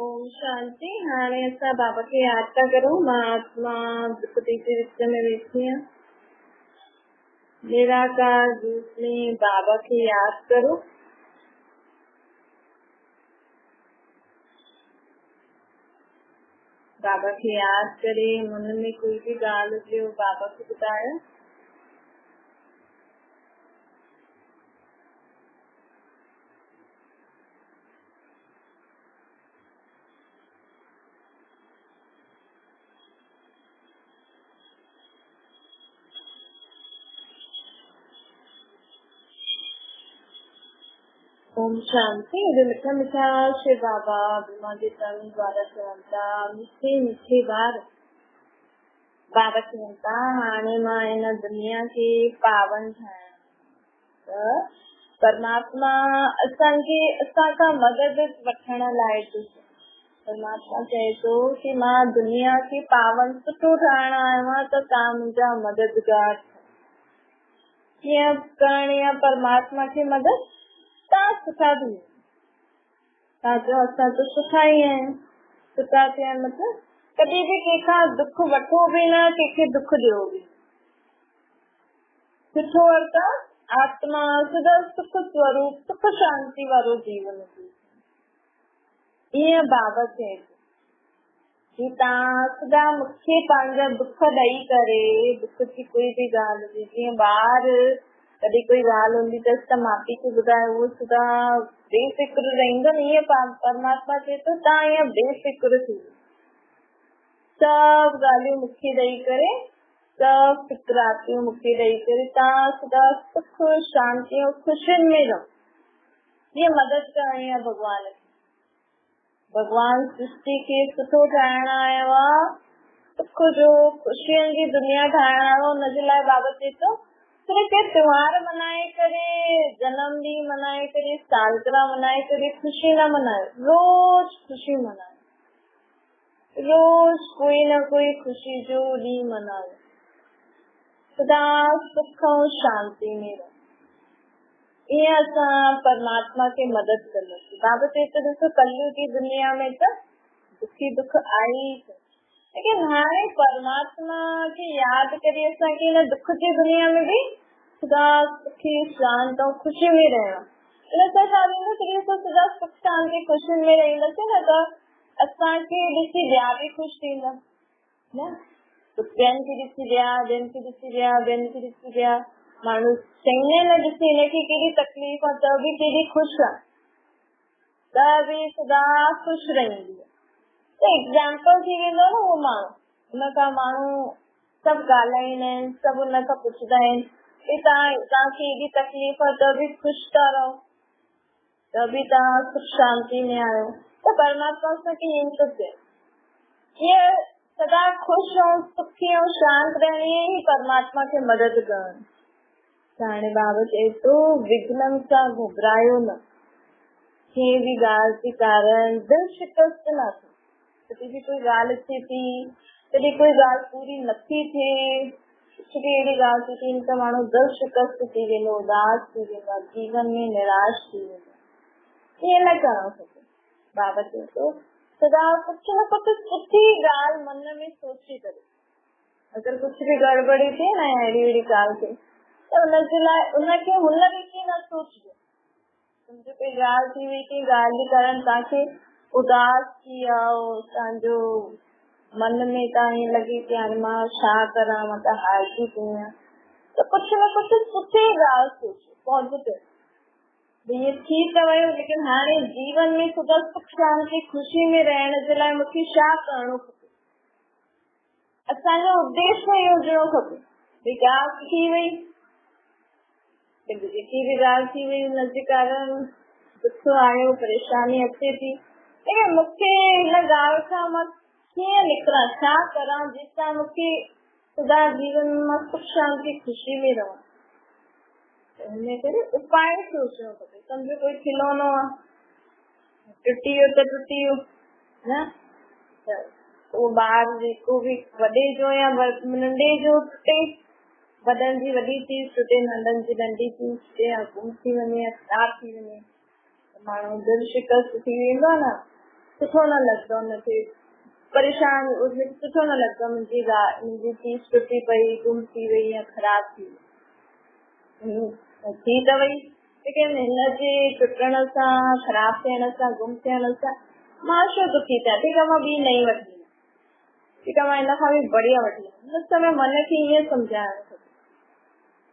ओम शांति। हाणे असां बाबा खे याद था करूं। मां आत्मा दुखती के विच में वेठी आहियां। निराकार रूप में बाबा खे याद करो। बाबा खे याद करे मन में कोई भी ॻाल्हि हुजे उहो बाबा खे ॿुधायो। ओम शांति। मिठा मिठा शिव बाबा ब्रह्मा जी तन द्वारा चवंता मिठे मिठे बार बाबा चवंता हाणे मां इन दुनिया खे पावन ठाहियां। परमात्मा असांखे असांखां मदद वठण लाइ थो चए। परमात्मा चए थो कि मां दुनिया खे पावन सुठो ठाहिण आयो आहियां त तव्हां मुंहिंजा मददगार। कीअं करणी आहे परमात्मा खे मदद? तव्हां सुठा थी तव्हां चओ असां त सुठा ई आहियूं। सुठा थिया मतिलब कॾहिं बि कंहिंखां दुख वठो बि न, कंहिंखे दुख ॾियो बि। सुठो अर्थ आत्मा सदा सुख स्वरूप सुख शांति वारो जीवन। ईअं बाबा चए कि तव्हां सदा मूंखे पंहिंजा दुख ॾेई करे, दुख जी कोई बि ॻाल्हि हुजे, जीअं ॿार कॾहिं कोई ॻाल्हि हूंदी त असां माउ पीउ खे ॿुधाए उहो सदा बेफ़िक्र रहंदो। ईअं परमात्मा चए थो तव्हां ईअं बेफ़िक्र थी सभु ॻाल्हियूं मूंखे ॾेई करे, सभु फिक्रातियूं मूंखे ॾेई करे तव्हां सदा सुख शांति ऐं ख़ुशियुनि में रहो। ईअं मदद करणी आहे भॻवान खे। भॻवान सृष्टि खे सुठो ठाहिण आयो आहे, सुख जो ख़ुशियुनि जी दुनिया ठाहिण आयो। हुनजे लाइ बाबा चए थो सिर्फ़ त्योहार मनाए करे, जनम ॾींहुं मनाए करे, सालगिरह मनाए करे ख़ुशी न मनायो। रोज ख़ुशी मनायो। रोज कोई न कोई ख़ुशी जो ॾींहुं मनायो। सदा सुख ऐं शांति में रहो। ईअं असां परमात्मा खे मदद कंदासीं। बाबा चए थो ॾिसो कलयुग की दुनिया में त दुखी दुख आई, लेकिन हाणे परमात्मा खे यादि करे असांखे हिन दुख जी दुनिया में बि सदा सुखी शांत ऐं ख़ुशी में रहणो। इन सां छा थींदो कि असां सदा सुख शांति ख़ुशी में रहंदासीं न त असांखे ॾिसी ॿिया बि ख़ुशि थींदा न। ॿियनि खे ॾिसी ॿिया, ॿियनि खे ॾिसी ॿिया, ॿियनि खे ॾिसी ॿिया। माण्हू चङे न ॾिसी हिनखे कहिड़ी तकलीफ़ आहे त बि केॾी ख़ुशि आहे, त बि सदा ख़ुशि रहंदी आहे। त एग्जाम्पल थी वेंदो न उहो माण्हू। हुनखां माण्हू सभु ॻाल्हाईंदा आहिनि, सभु हुनखां पुछंदा आहिनि कि तव्हांखे एॾी तकलीफ़ आहे त बि ख़ुशि था रहो, त बि तव्हां सुख शांति में आहियो। त परमात्मा असांखे ईअं थो चए, ईअं सदा ख़ुशि ऐं सुखी ऐं शांत रहणी ई परमात्मा खे मदद करणु। हाणे बाबा चए थो विघ्ननि सां घबरायो न। कंहिं बि ॻाल्हि जे कारण दिलि शिकस्त न थिए। कॾहिं बि कोई ॻाल्हि अचे थी, कॾहिं कोई ॻाल्हि पूरी नथी थिए, कुझु बि अहिड़ी ॻाल्हि थी थिए त माण्हू दिलि शिकस्त थी वेंदो, उदास थी वेंदो, जीवन में निराश थी वेंदो। ईअं न करणु खपे। बाबा चए थो सदा कुझु न कुझु सुठी ॻाल्हि मन में सोचे करे, अगरि कुझु बि गड़बड़ी थिए न अहिड़ी अहिड़ी ॻाल्हि थिए त हुनजे लाइ हुनखे हुन रीति न सोचिजो। सम्झो कोई ॻाल्हि थी वई कि ॻाल्हि जे कारण तव्हांखे उदास थी वियो, तव्हांजो मन में तव्हां ईअं लॻे कि हाणे मां छा करां, मां त हारती थी आहियां, त कुझु न कुझु सुठी ॻाल्हि सोचो, पॉज़िटिव। ईअं थी त वियो, लेकिन हाणे जीवन में सदा सुख शांति ख़ुशी में रहण जे लाइ मूंखे छा करणो खपे। असांजो उद्देश्य इहो हुजणो खपे। भई ॻाल्हि थी वई, जेकी बि ॻाल्हि थी वई हुनजे कारण दुख आयो, परेशानी अचे थी, लेकिन मूंखे हिन ॻाल्हि खां मां कीअं निकिरां, छा करां जंहिंसां मूंखे सदा जीवन मां सुख शांति ख़ुशी में रहां। हिन करे उपाय सोचणो खपे। सम्झो कोई खिलौनो आहे, टुटी वियो त टुटी वियो न, त उहो ॿार जेको बि वॾे जो या नंढे जो टुटे, वॾनि जी वॾी चीज टुटे, नंढनि जी नंढी चीज टुटे, या गुम थी वञे या ख़राब थी वञे त माण्हू दिलि शिकस्त थी वेंदो आहे न। सुठो न लॻंदो, हुनखे परेशान सुठो न लॻंदो, मुंहिंजी चीज टुटी पई, गुम थी वई या ख़राब थी त वई, लेकिन हिनजे टुटण सां, ख़राब थियण सां, गुम थियण सां मां छो दुखी थियां? ठीकु आहे, मां ॿी नई वठी, ठीकु आहे, मां हिन खां बि बढ़िया वठी, हिन समय मन खे ईअं सम्झाइणु खपे।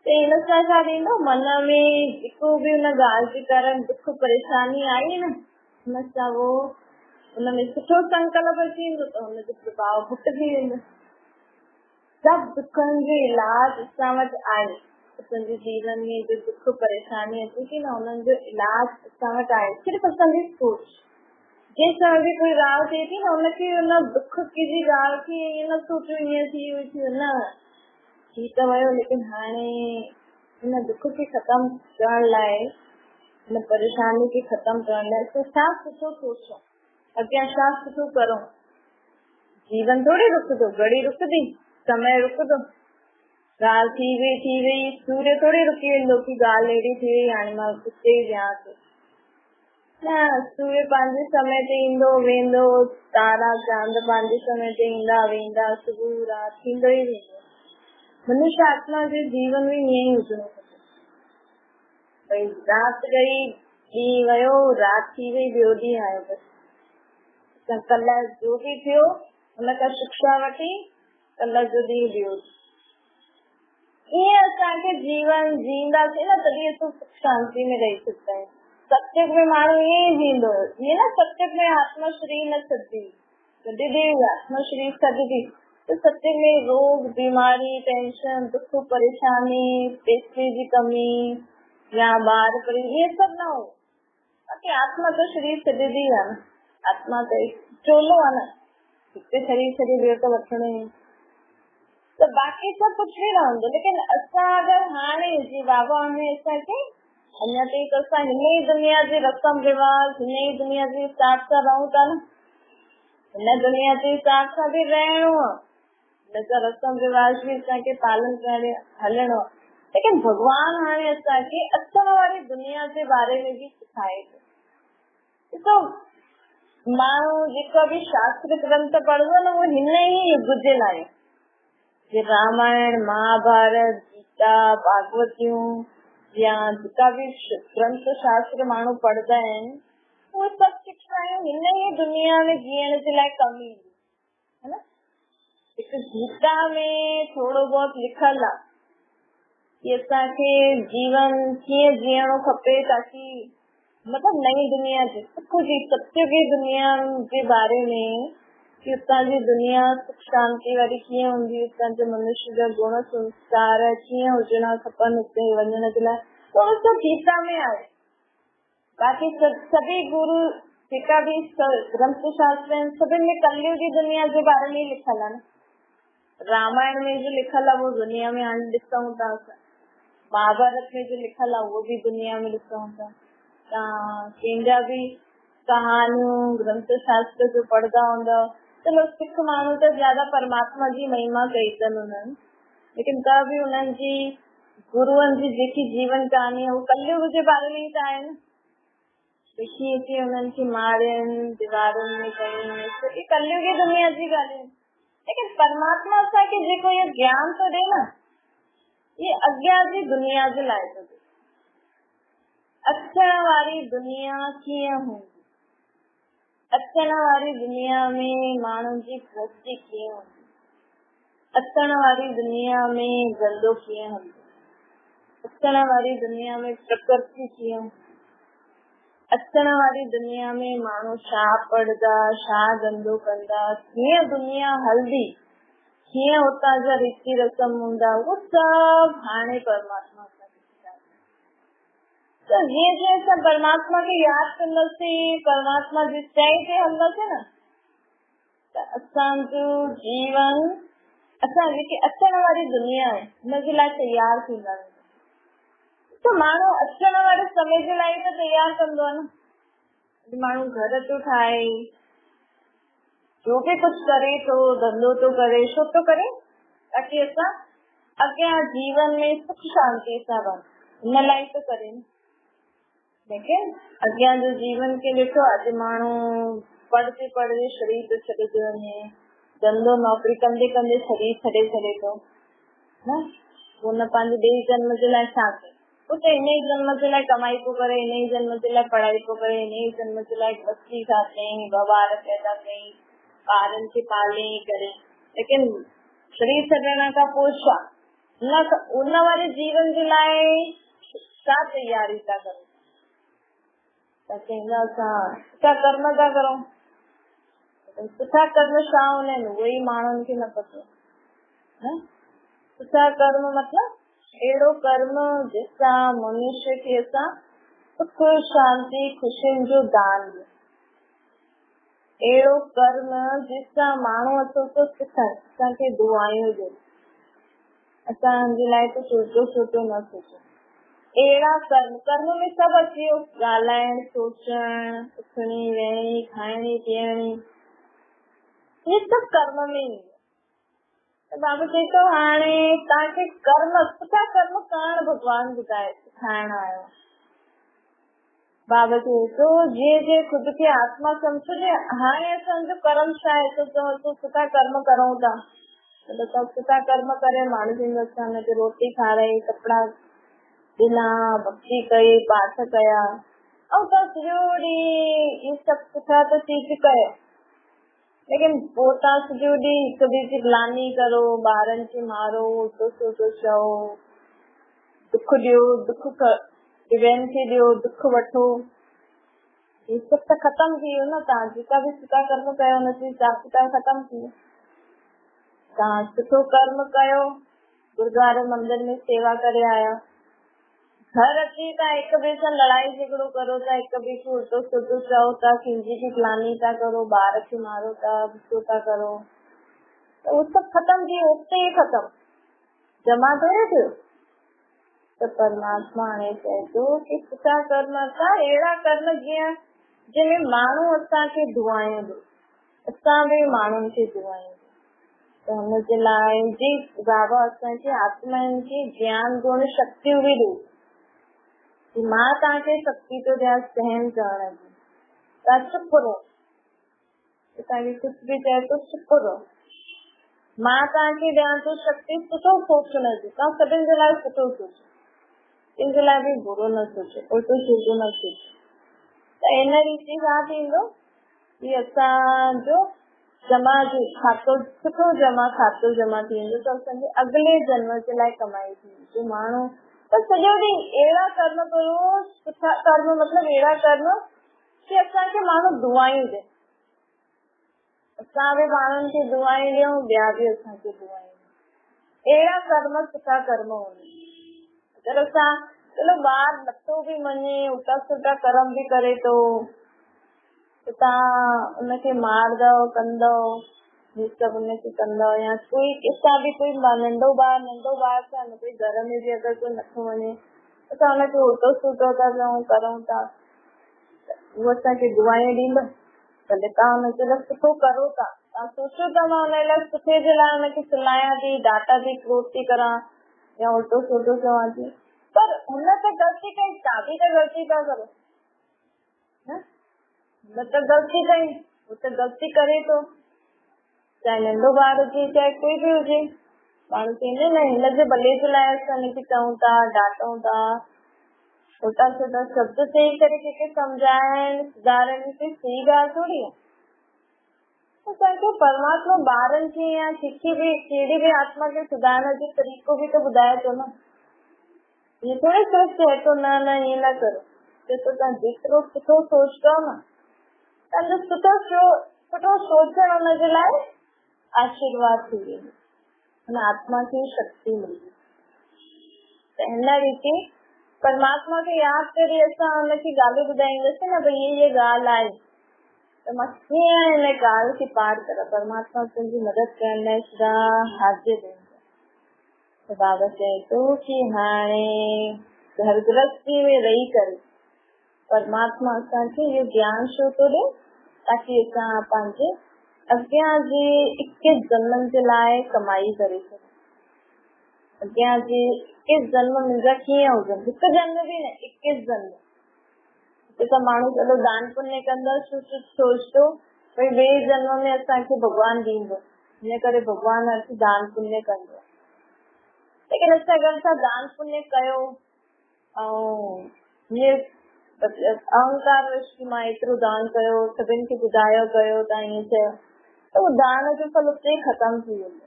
त हिन सां छा थींदो, मन में जेको बि हुन ॻाल्हि जे कारण दुख परेशानी आई न, हुन सां हुनमें सुठो संकल्प अची वेंदो त हुनजो प्रभाव घटिजी वेंदो। सभु दुखनि जो इलाज असां वटि आहे। असांजे जीवन में जो दुख परेशानी अचे थी न, हुननि जो इलाज असां वटि आहे। सिर्फ़ु असांजी सोच, जंहिं समय बि कोई ॻाल्हि थिए थी न, हुनखे हुन दुख की जी ॻाल्हि खे ईअं न सोचो ईअं थी न थी त वियो, लेकिन हाणे हिन दुख खे ख़तमु करण लाइ, हिन परेशानी खे ख़तमु करण लाइ असां छा सुठो सोचूं, अॻियां छा सुठो करूं। जीवन थोड़ी रुकंदो, घड़ी रुकंदी, समय रुकंदो, ॻाल्हि थी वई, सूर्य थोड़ी रुकी वेंदो कि ॻाल्हि अहिड़ी थी वई, हाणे मां उते ई वियां थो। न, सूर्य पंहिंजे समय ते ईंदो वेंदो, तारा चांद पंहिंजे समय ते ईंदा वेंदा, सुबुह राति थींदो ई वेंदो। मनुष्य आत्मा जो जीवन में ईअं ई हुजणो खपे। भई राति गई, ॾींहुं वियो, राति थी वई, ॿियो ॾींहुं आयो, बसि कल्ह जो बि थियो हुन खां शिक्षा वठी, कल्ह जो ॾींहुं ॿियो। ईअं असांखे जीवन जींदासीं न, तॾहिं असां सुख शांति में रही सघंदा आहियूं। सत्युग में माण्हू ईअं ई जींदो, ईअं न सत्युग में आत्मा शरीर न छॾंदी, जॾहिं बि आत्मा शरीर छॾंदी त सत्युग में रोग, बीमारी, टेंशन, दुख परेशानी, पैसे जी कमी या ॿार परी, इहे सभु न हो। बाक़ी आत्मा त शरीर छॾंदी आहे न, आत्मा त चोलो आहे न, हिते शरीर छॾे ॿियो त वठणो ई, त बाक़ी सभु कुझु बि न हूंदो। लेकिन असां अगरि हाणे जीअं बाबा हाणे असांखे अञा ताईं त असां हिन ई दुनिया जे रस्म रिवाज, हिन ई दुनिया जे हिसाब सां रहूं था न, हिन दुनिया जे हिसाब सां बि रहणो आहे, हिनजा रस्म रिवाज बि असांखे पालन करे हलणो आहे। लेकिन भॻवान हाणे असांखे अचण वारी दुनिया जे बारे में बि सिखाए थो। ॾिसो, माण्हू जेका बि शास्त्र ग्रंथ पढ़ंदो न, उहो हिन ई युग जे लाइ, रामायण, महाभारत, गीता, भागवतियूं या जेका बि ग्रंथ शास्त्र माण्हू पढ़ंदा आहिनि, उहे सभु शिक्षायूं हिन ई दुनिया में जीअण जे लाइ कम ईंदी है न। हिकु गीता में थोरो बहुत लिखल आहे कि असांखे जीवन कीअं जीअणो खपे, ताकि मतलब नई दुनिया जी सुख जी सत्य की दुनिया जे बारे में, कि उतां जी दुनिया सुख शांति वारी कीअं हूंदी, उतां जे मनुष्य जा गुण संस्कार कीअं हुजणा खपनि उते वञण जे लाइ, तो सभु गीता में आहे। बाक़ी सभी गुरु जेका बि ग्रंथ शास्त्र आहिनि, सभिनि में कलयुग जी दुनिया जे बारे में लिखल आहे न। रामायण में जो लिखल आहे वो दुनिया में हाणे ॾिसूं था, महाभारत में जो लिखल आहे वो भी दुनिया में ॾिसूं था। कंहिंजा बि कहानियूं ग्रंथ शास्त्र जो पढ़ंदा हूंदा, चलो सिख माण्हू त ज्यादा परमात्मा जी महिमा कई अथनि उन्हनि, लेकिन त बि उन्हनि जी गुरुअनि जी जेकी जीवन कहानी आहे वो कलयुग जे बारे में ई त आहे न। कीअं कीअं उन्हनि खे मारियनि, दीवारुनि में कई, कलयुग जी दुनिया जी ॻाल्हियूं। लेकिन परमात्मा असांखे जेको इहो ज्ञान थो ॾे न, ये अॻियां जी दुनिया जे लाइ थो ॾे। अचण वारी दुनिया कीअं हूंदी, अचण वारी दुनिया में माण्हुनि जी प्रगति कीअं हूंदी, अचण वारी दुनिया में धंधो कीअं हूंदो, अचण वारी दुनिया में प्रकृति कीअं हूंदी, अचण वारी दुनिया में माण्हू छा पढ़ंदा, छा धंधो कंदा, कीअं दुनिया हलंदी, कीअं उतां जा रीति रस्म हूंदा, वो सभु हाणे परमात्मा तो जीअं जीअं असां परमात्मा खे यादि कंदासीं, परमात्मा जी चई ते हलंदासीं न, त असांजो जीवन, असां जेकी अचण वारी दुनिया आहे हुनजे लाइ तयारु थींदा। त माण्हू अचण वारे समय जे लाइ त तयारु कंदो आहे न। माण्हू घर थो ठाहे, जो बि कुझु करे थो, धंधो थो करे, छो थो करे, ताकि असां अॻियां जीवन में सुख शांति सां रहूं, हिन लाइ थो करे। लेकिन अॻियां जो जीवन खे ॾिठो, अॼु माण्हू पढ़ते पढ़ते शरीर तो छॾिजी वञे, धंधो नौकरी कंदे कंदे शरीर छॾे छॾे थो न, हुन पंहिंजे ॿिए जन्म जे लाइ छा कयो, उते इन ई जन्म जे लाइ कमाई पियो करे, इन ई जन्म जे लाइ पढ़ाई पियो करे, इन ई जन्म जे लाइ बस्ती था कयईं, 2 ॿार पैदा कयईं, ॿारनि खे पाले करे, लेकिन शरीर छॾण खां पोइ छा उन वारे जीवन जे लाइ छा तयारी था करो, त चवंदा असां सुठा कर्म था करूं। सुठा कर्म छा हूंदा आहिनि उहे ई माण्हुनि खे न पतो न। सुठा कर्म मतलब अहिड़ो कर्म जंहिंसां मनुष्य खे असां सुख शांति ख़ुशियुनि जो दान ॾियूं, अहिड़ो कर्म जंहिंसां माण्हू अचो थो सिखनि, असांखे दुआयूं ॾियो, असांजे लाइ त सोचो सोचो न सोचो, अहिड़ा कर्म, कर्म में सभु अची वियो, ॻाल्हाइण सोचण उथणी वेहणी खाइणी पीअणी, इहे सभु कर्म में ई। बाबा चए थो हाणे तव्हांखे कर्म सुठा कर्म करण भॻवान ॿुधाए सिखाइण आयो। बाबा चए थो जीअं जीअं ख़ुदि खे आत्मा सम्झजे, हाणे असांजो कर्म छा आहे, तो सुठा कर्म करूं था, त सुठा कर्म करे माण्हू चवंदो असां हुनखे रोटी खाराई, कपिड़ा ॾिना, भक्ति कई, पाठ कया, ऐं तव्हां सॼो ॾींहुं इहे सभु सुठा त चीज कयो, लेकिन पोइ तव्हां सॼो ॾींहुं हिक ॿिए जी ग्लानी करो, ॿारनि खे मारो, उल्टो सुल्टो चओ, दुख ॾियो, दुख ॿियनि खे ॾियो, दुख वठो, इहे सभु त ख़तम थी वियो न। तव्हां जेका बि सुठा कर्म कयो हुनजी हिसाब किताब ख़तम थी वियो। तव्हां सुठो कर्म कयो, गुरुद्वारे मंदिर में सेवा करे आया, घर अची तव्हां हिक ॿिए सां लड़ाई झगड़ो करो था, हिक ॿिए खे उल्टो सुल्टो चओ था, कंहिंजी बि ग्लानी था करो, ॿार खे मारो था, गुस्सो था करो, त उहो सभु ख़तम थी वियो, उते ई ख़तम, जमा थोरे थियो। त परमात्मा हाणे चए थो कि सुठा कर्म असां अहिड़ा कर्म जीअं जंहिंमें माण्हू असांखे दुआयूं ॾे, असां बि माण्हुनि खे दुआयूं ॾे, त हुनजे लाइ जी बाबा असांखे आत्माउनि खे ज्ञान गुण शक्तियूं बि ॾे, कि मां तव्हांखे शक्ति थो ॾियां सहन करण जी, तव्हां चुप रहो, तव्हांखे कुझु बि चए थो चुप रहो, मां तव्हांखे ॾियां थो शक्ति सुठो सोचण जी, तव्हां सभिनि जे लाइ सुठो सोचो, कंहिंजे लाइ बि बुरो न सोचो, उल्टो सुल्टो न सोचो। त इन रीति छा थींदो कि असांजो जमा जो खातो सुठो खातो जमा थी वेंदो, त असांजे अॻिले जन्म जे लाइ कमाई थींदी। माण्हू त सॼो ॾींहुं अहिड़ा कर्म कयो, सुठा कर्म मतलब अहिड़ा कर्म कि असांखे माण्हू दुआयूं ॾे, असां बि माण्हुनि खे दुआयूं ॾियूं, ॿिया बि असांखे दुआयूं ॾियूं, अहिड़ा कर्म सुठा कर्म हूंदा। अगरि असां चलो ॿार नथो बि मञे, उल्टा सुल्टा कर्म बि करे थो, त तव्हां उनखे मारदव कंदव, हे सभु उनखे कंदव, या कोई कंहिंसां बि कोई नंढो ॿार सां कोई घर में बि अगरि कोई नथो वञे, असां हुनखे उल्टो सुल्टो था चऊं करूं था, उहो असांखे दुआयूं ॾींदो, भले तव्हां हुनजे लाइ सुठो करो था, तव्हां सोचो था मां हुन लाइ सुठे जे लाइ हुनखे चिल्लायां थी, डांटा थी, क्रोध थी करां, या उल्टो सुल्टो चवां थी, पर हुन त ग़लती कई, तव्हां बि त ग़लती था करो, न त ग़लती कई, हू त ग़लती करे थो, चाहे नंढो ॿार हुजे चाहे कोई बि हुजे, माण्हू चवंदा न हिनजे भले जे लाइ असां हिनखे चऊं था, डांटूं था, उल्टा सुल्टा शब्द चई करे कंहिंखे सम्झाइण सुधारण कोई सही ॻाल्हि थोरी आहे। असांखे परमात्मा ॿारनि खे या कहिड़ी बि आत्मा खे सुधारण जो तरीक़ो बि त ॿुधाए थो न, ये थोड़ी सिर्फ चए थो न ये न करो, चए थो तव्हां जेतिरो सुठो सोचंदव न, तव्हांजो सुठो सोचण हुनजे लाइ आशीर्वाद थी वेंदो, हुन आत्मा खे शक्ति मिलंदी। त हिन रीति परमात्मा खे यादि करे असां हुनखे ॻाल्हियूं ॿुधाईंदासीं न, भई ये ॻाल्हि आहे, त मां कीअं हिन ॻाल्हि खे पार कयां, परमात्मा तुंहिंजी मदद करण लाइ सदा हाज़िर रहंदो। त बाबा चए थो कि हाणे घर गृहस्थी में रही करे परमात्मा असांखे इहो ज्ञान छो थो ॾे, ताकि असां पंहिंजे अॻियां जे 21 जन्मनि जे लाइ कमाई करे सघूं। अॻियां जे 21 जन्म मुंहिंजा कीअं हुजनि, हिकु जन्म बि न 21 जन्म। त माण्हू चलो दान पुण्य कंदो सोचतो भई ॿिए जन्म में असांखे भॻवान ॾींदो, हिन करे भॻवान असां दान पुण्य कंदो। लेकिन असां अगरि असां दान पुण्य कयो ऐं अहंकार की मां एतिरो दान कयो, सभिनि खे ॿुधायो कयो तव्हां ईअं चयो, त उहो दान जो फल उते ख़तम थी वेंदो।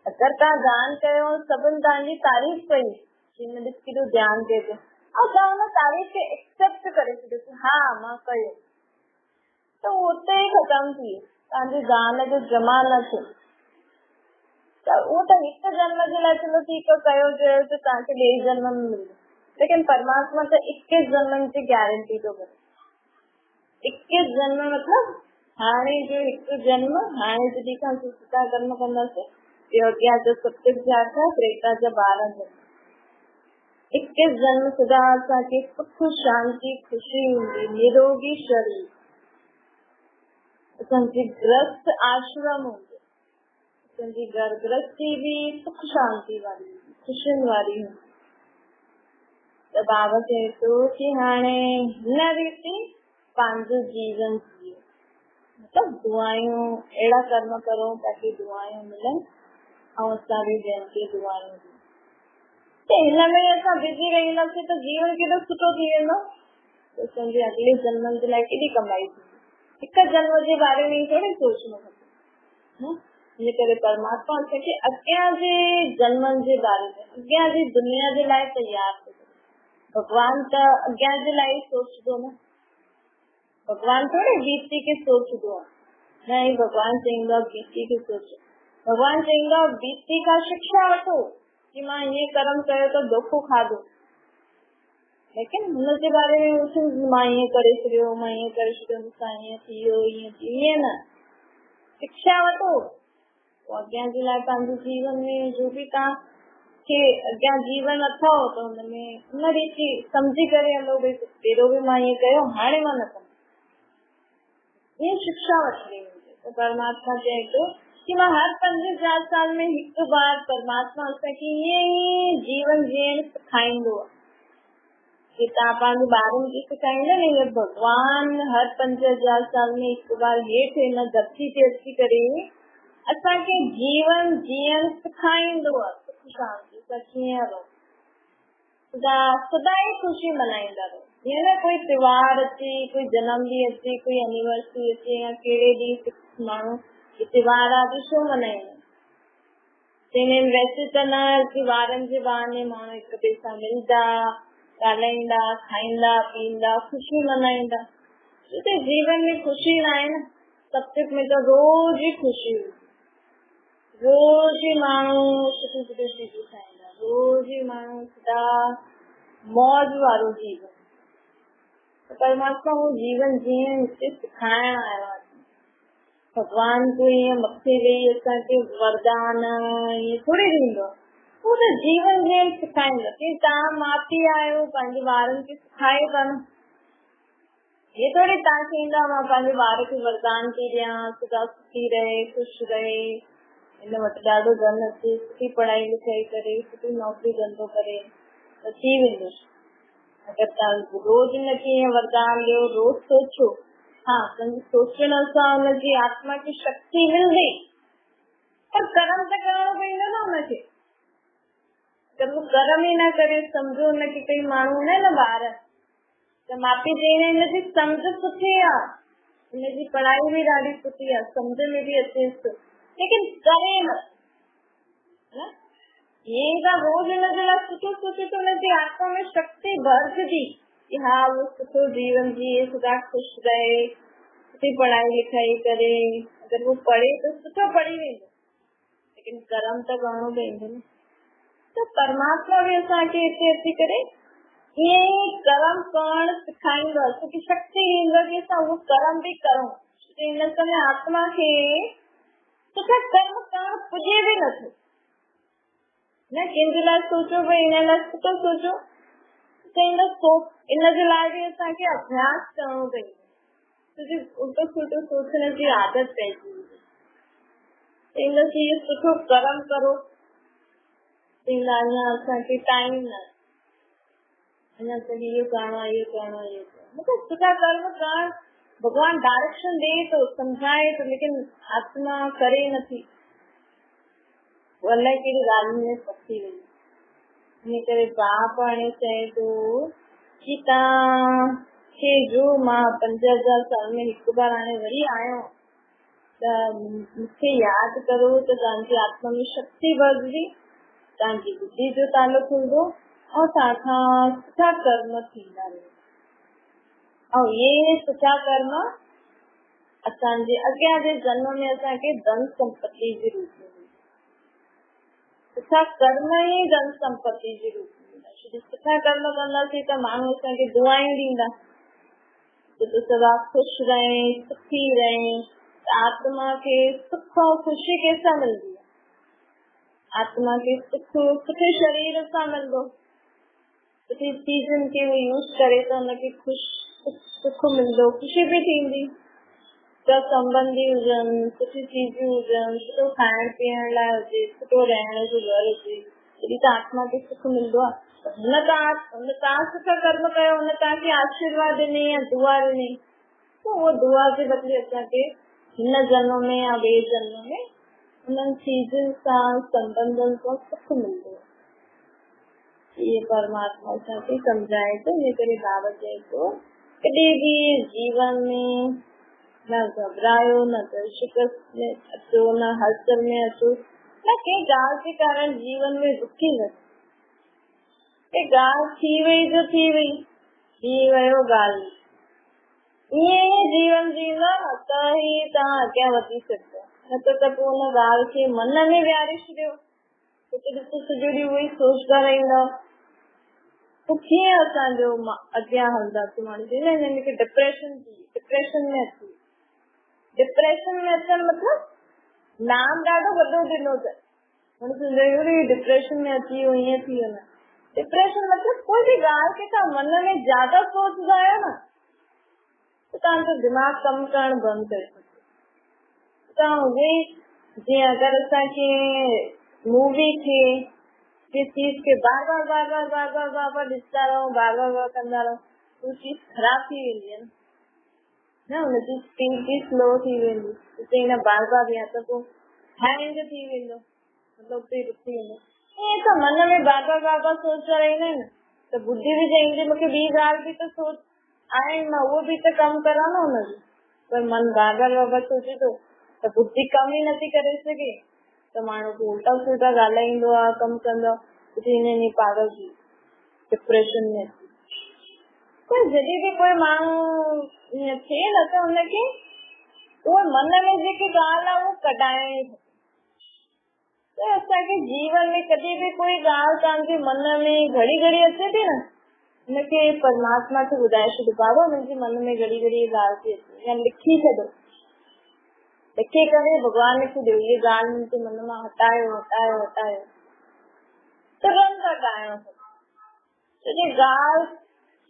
अगरि तव्हां दान कयो, सभिनि तव्हांजी तारीफ़ कई, हिन ॾिस केॾो ध्यानु ॾिए थो, ऐं तव्हां हुन तारीफ़ खे एक्सेप्ट करे छॾियो, हा मां कयो, त उते ई ख़तम थी वियो, तव्हांजे दान जो जमा न थियो। त उहो त हिकु जन्म जे लाइ चलो ठीकु आहे, कयो चयो त तव्हांखे ॿिए जन्म में मिलंदो, लेकिन परमात्मा त 21 जन्मनि जी गारंटी थो करे। 21 जन्म मतलब हाणे जो हिकु जन्म, हाणे जॾहिं खां सुठा कर्म कंदासीं, अॻियां जा 27 जा था, त्रेता जा 12 जन्म, 21 जन्म सदा असांखे सुख शांती ख़ुशी हूंदी, निरोगी शरीर, असांजी ग्रस्त आश्रम हूंदो, असांजी घर गृहस्थी बि सुख शांती वारी, ख़ुशियुनि वारी हूंदी। त बाबा चए थो कि हाणे हिन रीति पंहिंजो जीवन जियो, मतलब दुआयूं अहिड़ा कर्म करो ताकि दुआयूं मिलनि ऐं असां बि ॿियनि खे दुआयूं ॾियूं। त हिन में असां बिज़ी रहींदासीं त जीवन केॾो सुठो थी वेंदो, त असांजे अॻिले जन्मनि जे लाइ केॾी कमाई थींदी। हिकु जन्म जे बारे में थोड़ी सोचणो खपे। इन करे परमात्मा असांखे अॻियां जे जन्मनि जे बारे में, अॻियां जी दुनिया जे लाइ तयार थो करे। भगवान त अॻियां जे लाइ सोचदो न, भगवान थोड़ी बीती खे सोचदो आहे, न ही भगवान चईंदो आहे बीती खे सोचो। भगवान चईंदो आहे बीती खां शिक्षा वठो कि मां हीअं कर्म कयो त धोखो खाधो, लेकिन हुनजे बारे में मां ईअं करे छॾियो, मां ईअं करे छॾियो, मूंसां ईअं थी वियो, ईअं न, शिक्षा वठो। अॻियां जे लाइ पंहिंजे जीवन में जो बि तव्हां के अॻियां जीवन अथव त हुनमें हुन रीति सम्झी करे हलो, भई पहिरियों बि मां ईअं कयो, हाणे मां न कंदमि, ईअं शिक्षा वठणी हुजे। त परमात्मा चए थो कि मां हर 5,000 साल में हिकु बार परमात्मा असांखे ईअं ई जीवन जीअण सेखारींदो आहे कि तव्हां पंहिंजे ॿारनि खे सेखारींदा न, ईअं भगवान हर 5,000 साल में हिकु बार हेठि हिन धरती ते अची करे असांखे जीवन जीअण सेखारींदो आहे, सुख शांति सां कीअं रहो, सदा ई ख़ुशी मल्हाईंदा रहो। हीअं न कोई त्योहार अचे, कोई जनम ॾींहुं अचे, कोई एनिवर्सरी अचे या कहिड़े ॾींहुं माण्हू त्योहार आहे छो मल्हाईंदा, चईंदा वैसे त न, त्योहारनि जे बहाने माण्हू हिक ॿिए सां मिलंदा, ॻाल्हाईंदा, खाईंदा पींदा, ख़ुशी मल्हाईंदा। छो जीवन में ख़ुशी न आहे न, सत्संग में त रोज़ ई ख़ुशी हुई, रोज़ ई माण्हू सुठी सुठी चीजूं खाईंदा, रोज़ ई माण्हू सदा मौज वारो जीवन। परमात्मा वो जीवन जीअं हिते सिखाइण आयो आहे। भगवान को ईअं मथे वेही असांखे वरदान ईअं थोड़ी ॾींदो, हू त जीवन जीअं सिखाईंदो कि तव्हां माउ पीउ आहियो, पंहिंजे ॿारनि खे सिखायो था न, ये थोड़ी तव्हां चईंदा मां पंहिंजे ॿार खे वरदान थी ॾियां, सदा सुखी रहे, ख़ुशि रहे, हिन वटि ॾाढो धन अचे, सुठी पढ़ाई लिखाई करे, सुठी नौकरी धंधो करे, त थी वेंदो। अगरि तव्हां रोज़ हिनखे ईअं वरदान ॾियो, रोज़ सोचो, हाँ सोचण सां हुनजी आत्मा की शक्ति मिलंदी, पर कर्म त करणो पवंदो न हुनखे। अगरि हू कर्म ई न करे, सम्झो हुनखे कोई माण्हू न ॿार, त माउ पीउ चईंदा हिनजी सम्झ सुठी आहे, हिनजी पढ़ाई बि ॾाढी सुठी आहे, सम्झ में बि अचेसि, लेकिन करे न, ईअं त रोज़ हिनजे लाइ सुठो सोचे त हुनजी आत्मा में शक्ति भरजंदी कि हा वो सुठो जीवन जीए, सदा ख़ुशि रहे, सुठी पढ़ाई लिखाई करे, अगरि वो पढ़े त सुठो पढ़ी वेंदो, लेकिन कर्म त करणो पवंदो न। त परमात्मा बि असांखे हिते अची करे ईअं ई कर्म करणु सेखारींदो आहे, असांखे शक्ति ॾींदो कि असां उहो कर्म बि करूं। हिन समय आत्मा खे सुठा कर्म करणु पुॼे बि नथो, न कंहिंजे लाइ सोचो भई हिन लाइ सुठो सोचो, इनजे लाइ बि असांखे अभ्यास करणो पवंदो, उल्टो सुठो सोचण जी आदत पइजी वेंदी, इहो सुठो कर्म करो, अञा असांखे टाइम न, अञा असांखे इहो करणो आहे, इहो करणो आहे, इहो करणो, मूंखे सुठा कर्म करणु भगवान डायरेक्शन दे तो समझाए तो, लेकिन आत्मा करे नहीं। अल्लाह की गाल में पक्की रही करे बाप आने चाहे तो गीता के जो मां 5000 साल में एक बार आने वरी आयो मुझे याद करो तो तव्हांजी आत्मा में शक्ति बढ़ी, तव्हांजी बुद्धि जो तालो खुलंदो और तव्हांखा सुठा कर्म थींदा रहे। और ये सुठा कर्म असांजे अॻियां जे जन्म में असांखे धन संपत्ति जे रूप में सुठा कर्म ही धन संपत्ति जे रूप में सुठा कर्म कंदासीं त माण्हू असांखे दुआयूं ॾींदा तो सदा खुश रहे सुखी रहे। आत्मा के सुख और खुशी कैसा मिलती है? आत्मा के सुख सुठे शरीर सां मिलंदो, सुठी चीजन के वो यूज करे तो उनके सुख मिलंदो, खुशी भी थींदी। त संबंधी हुजनि, सुठी चीजूं हुजनि, सुठो खाइण पीअण लाइ हुजे, सुठो रहण जो घर हुजे, तॾहिं त आत्मा खे सुख मिलंदो आहे। हुन तव्हां सुठा कर्म कयो, हुन तव्हांखे आशीर्वाद ॾिनी या दुआ ॾिनी, तो वो दुआ जे बदले असांखे हिन जन्म में या ॿिए जन्म में उन्हनि चीजनि सां संबंधनि सां सुख मिलंदो। ये परमात्मा असांखे सम्झाए थो। इन करे बाबा चए थो कॾहिं बि जीवन में न घबरायो, न शिकस्त में अचो, न हलचल में अचो, न कंहिं ॻाल्हि के कारण जीवन में दुखी न थिए। ॻाल्हि थी वई जो थी वई, थी वियो ॻाल्हि ईअं ई जीवन जींदा त ही तव्हां अॻियां वधी सघो, न त पोइ हुन ॻाल्हि खे मन में विहारे छॾियो ॾिसो सॼो ॾींहुं उहो ई सोचंदा रहंदा तो कीअं असांजो अॻियां हलंदासीं। माण्हू चवंदा आहिनि हिनखे डिप्रेशन में अची, डिप्रेशन में अचनि मतिलब नाम ॾाढो वॾो ॾिनो अथनि। माण्हू चवंदा आहिनि डिप्रेशन में अची वियो, ईअं थी वियो। न डिप्रेशन मतिलब कोई बि ॻाल्हि खे तव्हां मन में ज्यादा सोचंदा आहियो न तो तव्हांजो दिमाग़ कमु करणु बंदि करे छॾियो। तव्हां उहे जीअं अगरि असांखे मूवी खे किस चीज के बार बार ॾिसंदा रहो, बार कंदा रहो, उहा चीज ख़राब थी वेंदी आहे न, हुनजी स्पीड बि स्लो थी वेंदी। हिन बार या त पोइ हैंग थी वेंदो, मतिलबु उते रुकी वेंदो। ईअं त मन में बार सोचता रहंदा आहिनि त बुद्धि बि चईंदी मूंखे ॿी ॻाल्हि बि त सोच आहे, मां उहो बि त कमु करां न हुनजो, पर मन बार सोचे थो त बुद्धि कम ई नथी करे सघे त माण्हू उल्टा सुल्टा ॻाल्हाईंदो आहे, कमु कंदो आहे, पागल थी डिप्रेशन में। पर जॾहिं बि कोई माण्हू ईअं थिए न त हुनखे उहो मन में जेकी ॻाल्हि आहे उहो कढाइणी त असांखे जीवन में कॾहिं बि कोई ॻाल्हि तव्हांजे मन में घड़ी घड़ी अचे थी न, हुनखे परमात्मा खे ॿुधाए छॾो, बाबा मुंहिंजे मन में घड़ी घड़ी ॻाल्हि थी अचे, या लिखी छॾो, लिखी करे भॻवान खे ॾियो ये ॻाल्हि मुंहिंजे मन मां हटायो तुरंत हटाइणो। छो ॻाल्हि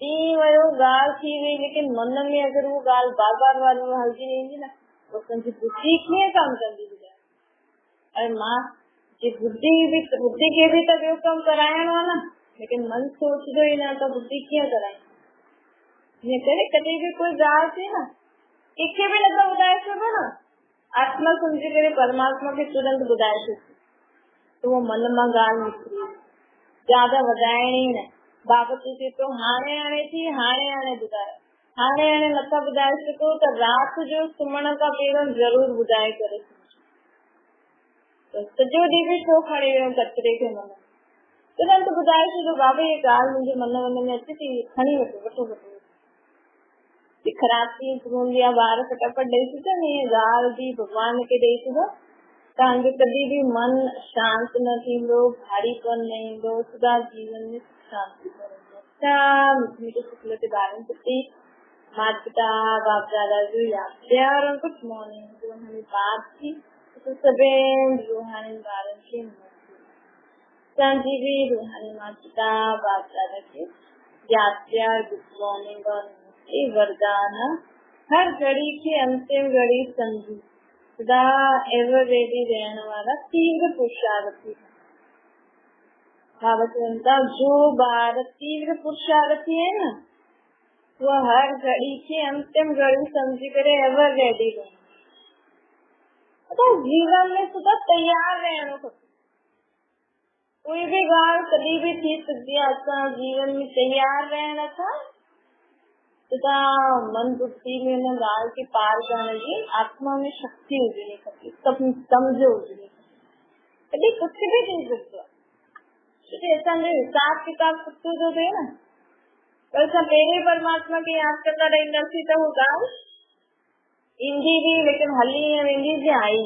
थी वियो, ॻाल्हि थी वई, लेकिन मन में अगरि उहो ॻाल्हि बार हलजी वेंदी न तो असांजी बुद्धि कीअं कमु कंदी ॿुधायो। ऐं मां बुद्धि खे बि त ॿियो कमु कराइणो आहे न, लेकिन मन सोचदो ई न त बुद्धि कीअं कराए। इन करे कॾहिं बि कोई ॻाल्हि थी न कंहिंखे बि नथा ॿुधाए सघो न, आत्मा सम्झी करे परमात्मा खे तुरंत ॿुधाए छॾो तो वो मन मां ॻाल्हि निकिरी, ज्यादा वधाइणी न। बाबा चए थो हाणे थी, हाणे ॿुधायो, हाणे नथा ॿुधाए सघो त राति जो सुम्हण खां पहिरियों ज़रूर ॿुधाए करे सॼो ॾींहुं बि छो खणी वियो कचिरे खे मन तुरंत ॿुधाए छॾो, बाबा ये ॻाल्हि मुंहिंजे मन में अचे थी, खणी वठो ख़राब थी हूंदी आहे, ॿार फटाफट ॾेई छॾनि, ईअं ॻाल्हि बि भॻवान खे ॾेई छॾो, तव्हांजो कॾहिं बि मन शांत न थींदो, भारीपन न ईंदो, सदा जीवन में शांति शुक्ल के बारे में प्रति माता पिता बाप दादा जो याद प्यार और गुड मॉर्निंग जो हमें बात की तो सभी रूहानी बारन के संजीवी रूहानी माता पिता बाप दादा के याद प्यार गुड मॉर्निंग और वरदान हर घड़ी की अंतिम घड़ी समझी सदा एवर रेडी रहने वाला तीव्र पुरुषार्थी है। भावता जो बार तीव्र पुरुषार्थी है ना वो हर घड़ी की अंतिम घड़ी समझी करे एवर रेडी रहे। जीवन में सुधा तैयार रहना खपे। कोई भी गाल कभी भी थी सकती है। असा जीवन में तैयार रहना था तथा मन बुद्धि में न गाल के पार करने की आत्मा में शक्ति हुजणी खपे। सब समझो हुजणी खपे। कभी कुछ भी नहीं सकता क्योंकि ऐसा नहीं हिसाब किताब कुछ जो थे ना वैसा पहले परमात्मा की याद करता रहेंगे तो वो गाल ईंदी भी लेकिन हली वेंदी जी आई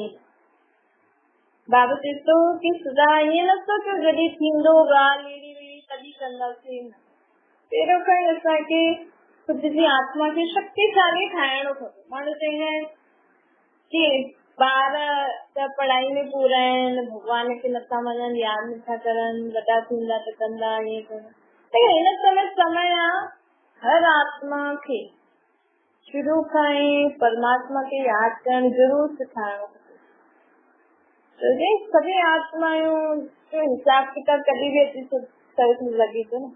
बाबा चीतो की सदा ये न सोचो जॾहिं थींदो ॻाल्हि अहिड़ी वेड़ी तॾहिं कंदासीं न। पहिरियों खां ई असांखे ख़ुदि जी आत्मा खे शक्तिशाली ठाहिणो खपे। माण्हू चवंदा आहिनि कि ॿार त पढ़ाई में पूरा आहिनि, भॻवान खे नथा मञनि, यादि नथा करनि, वॾा थींदा त कंदा ईअं कंदा। हिन समय आहे हर आत्मा खे शुरू खां ई परमात्मा खे यादि करणु ज़रूर सेखारणो खपे। सभी आत्मायूं जो हिसाब किताब कभी भी अची करे लगी तो न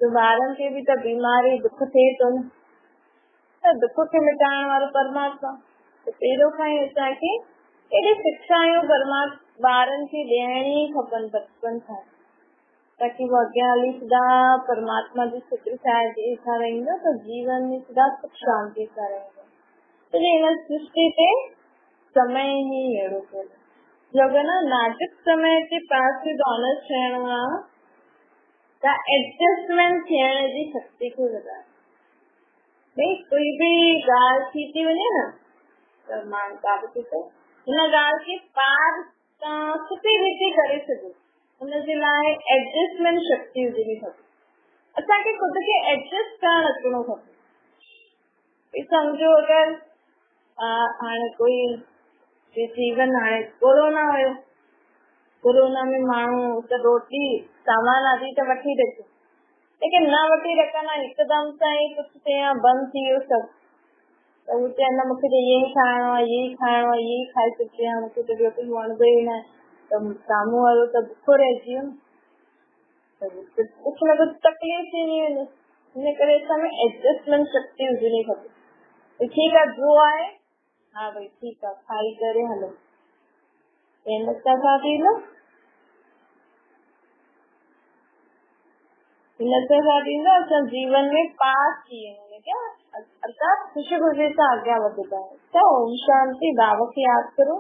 तो ॿारनि खे बि त बीमारी दुख थिए थो न त दुख खे मिटाइण वारो परमात्मा। त पहिरियों खां ई असांखे एॾी शिक्षायूं परमात्मा ॿारनि खे ॾियणी खपनि बचपन खां ताकि वो अॻियां हली सदा परमात्मा जी शुक्र सां रहंदो त जीवन में सदा सुख शांति सां रहंदो। त हिन सृष्टि ते समय ही अहिड़ो थियो जो अगर ना नाजुक समय के पास से ऑनर्स थियणो आहे त एडजस्टमेंट थियण जी शक्ति खे वधाए। भई कोई भी ॻाल्हि थी थी वञे न त मां बाबू खे चयो हिन ॻाल्हि खे पार तव्हां सुठी रीति करे सघो हुनजे लाइ एडजस्टमेंट शक्ति हुजणी खपे। असांखे ख़ुदि खे एडजस्ट करणु अचणो खपे। सम्झो अगरि हाणे कोई जीवन हाणे कोरोना हुयो, कोरोना में माण्हू त रोटी सामान आदि त वठी रखियो लेकिन न वठी रखनि हिकदम सां ई कुझु थिए बंदि थी वियो सभु त हू चवंदा मूंखे त इहे ई खाइणो आहे, इहे ई खाइणो आहे, इहे ई खाई चुकी आहियां, मूंखे त ॿियो कुझु वणंदो ई न आहे। त साम्हूं वारो त बुखो रहिजी वियो न कुझु न कुझु तकलीफ़ थींदी वेंदी। हिन करे असां में एडजस्टमेंट शक्ति हुजणी खपे। ठीकु आहे जो आहे हा भई ठीकु आहे खाई करे हलो हिन सां थींदो असां जीवन में पास थी वेंदो क्या अर्थात ख़ुशी ख़ुशी सां अॻियां वधंदा आहियूं। त ओम शांति। बाबा खे यादि करो।